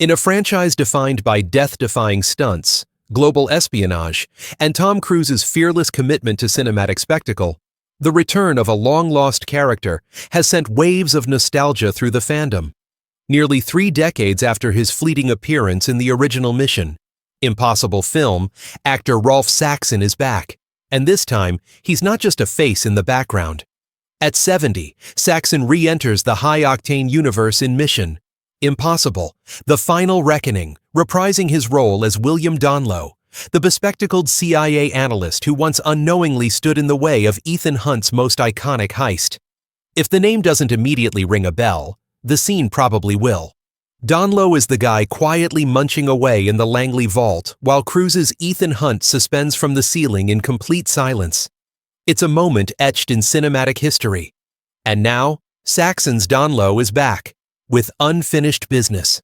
In a franchise defined by death-defying stunts, global espionage, and Tom Cruise's fearless commitment to cinematic spectacle, the return of a long-lost character has sent waves of nostalgia through the fandom. Nearly 3 decades after his fleeting appearance in the original Mission Impossible film, actor Rolf Saxon is back, and this time, he's not just a face in the background. At 70, Saxon re-enters the high-octane universe in Mission Impossible, The Final Reckoning, reprising his role as William Donloe, the bespectacled CIA analyst who once unknowingly stood in the way of Ethan Hunt's most iconic heist. If the name doesn't immediately ring a bell, the scene probably will. Donloe is the guy quietly munching away in the Langley vault while Cruise's Ethan Hunt suspends from the ceiling in complete silence. It's a moment etched in cinematic history. And now, Saxon's Donloe is back, with unfinished business.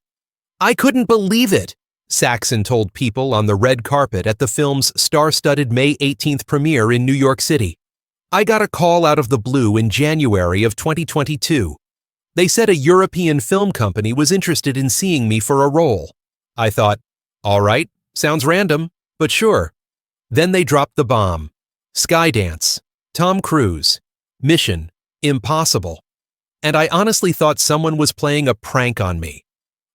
"I couldn't believe it," Saxon told people on the red carpet at the film's star-studded May 18th premiere in New York City. "I got a call out of the blue in January of 2022. They said a European film company was interested in seeing me for a role. I thought, all right, sounds random, but sure. Then they dropped the bomb. Skydance, Tom Cruise, Mission Impossible. And I honestly thought someone was playing a prank on me.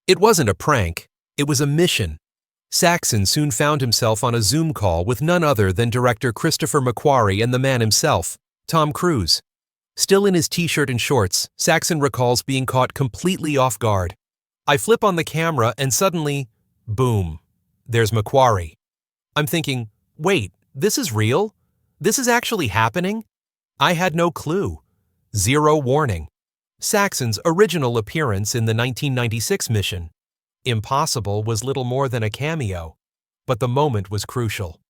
It wasn't a prank, it was a mission." Saxon soon found himself on a Zoom call with none other than director Christopher McQuarrie and the man himself, Tom Cruise. Still in his t-shirt and shorts, Saxon recalls being caught completely off guard. "I flip on the camera and suddenly, boom, there's McQuarrie. I'm thinking, wait, this is real? This is actually happening? I had no clue. Zero warning." Saxon's original appearance in the 1996 Mission Impossible was little more than a cameo, but the moment was crucial.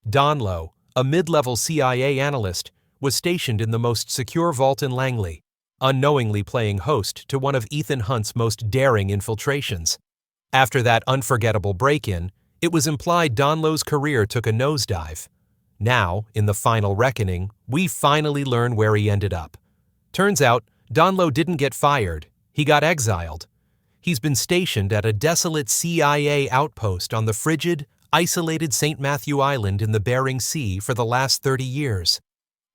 Donloe, a mid-level CIA analyst, was stationed in the most secure vault in Langley, unknowingly playing host to one of Ethan Hunt's most daring infiltrations. After that unforgettable break-in, it was implied Donloe's career took a nosedive. Now, in The Final Reckoning, we finally learn where he ended up. Turns out, Donloe didn't get fired, he got exiled. He's been stationed at a desolate CIA outpost on the frigid, isolated St. Matthew Island in the Bering Sea for the last 30 years.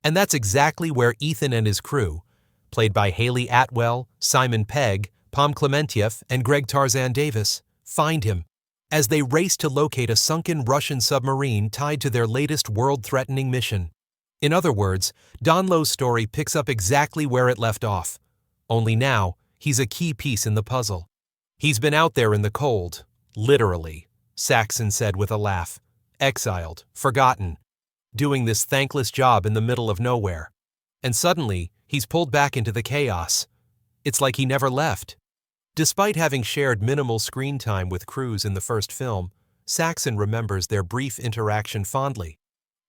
And that's exactly where Ethan and his crew, played by Haley Atwell, Simon Pegg, Pom Klementieff, and Greg Tarzan Davis, find him, as they race to locate a sunken Russian submarine tied to their latest world-threatening mission. In other words, Donloe's story picks up exactly where it left off. Only now, he's a key piece in the puzzle. "He's been out there in the cold, literally," Saxon said with a laugh. "Exiled, forgotten, doing this thankless job in the middle of nowhere. And suddenly, he's pulled back into the chaos. It's like he never left." Despite having shared minimal screen time with Cruise in the first film, Saxon remembers their brief interaction fondly,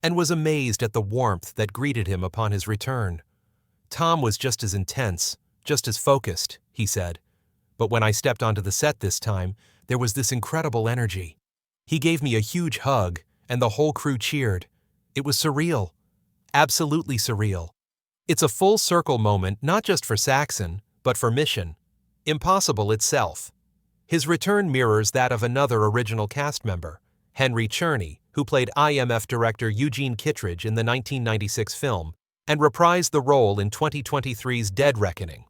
and was amazed at the warmth that greeted him upon his return. "Tom was just as intense, just as focused," he said. "But when I stepped onto the set this time, there was this incredible energy. He gave me a huge hug, and the whole crew cheered. It was surreal. Absolutely surreal." It's a full-circle moment not just for Saxon, but for Mission Impossible itself. His return mirrors that of another original cast member, Henry Czerny, who played IMF director Eugene Kittredge in the 1996 film, and reprised the role in 2023's Dead Reckoning.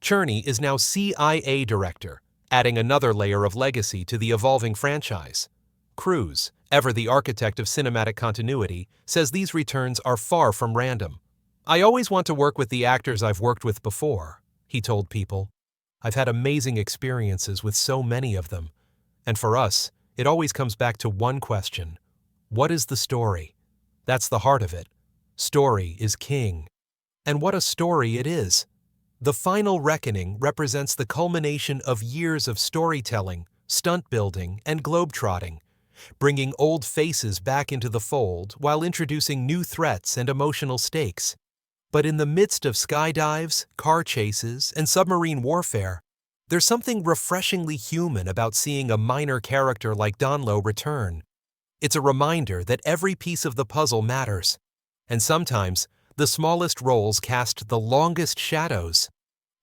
Czerny is now CIA director, adding another layer of legacy to the evolving franchise. Cruise, ever the architect of cinematic continuity, says these returns are far from random. "I always want to work with the actors I've worked with before," he told People. "I've had amazing experiences with so many of them. And for us, it always comes back to one question. What is the story? That's the heart of it. Story is king. And what a story it is. The Final Reckoning represents the culmination of years of storytelling, stunt building, and globetrotting, bringing old faces back into the fold while introducing new threats and emotional stakes. But in the midst of skydives, car chases, and submarine warfare, there's something refreshingly human about seeing a minor character like Donloe return. It's a reminder that every piece of the puzzle matters, and sometimes the smallest roles cast the longest shadows.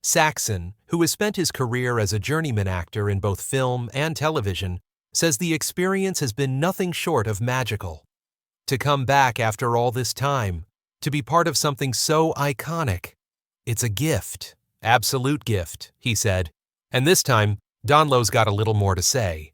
Saxon, who has spent his career as a journeyman actor in both film and television, says the experience has been nothing short of magical. To come back after all this time, to be part of something so iconic, it's a gift, absolute gift, he said. And this time, Donloe's got a little more to say.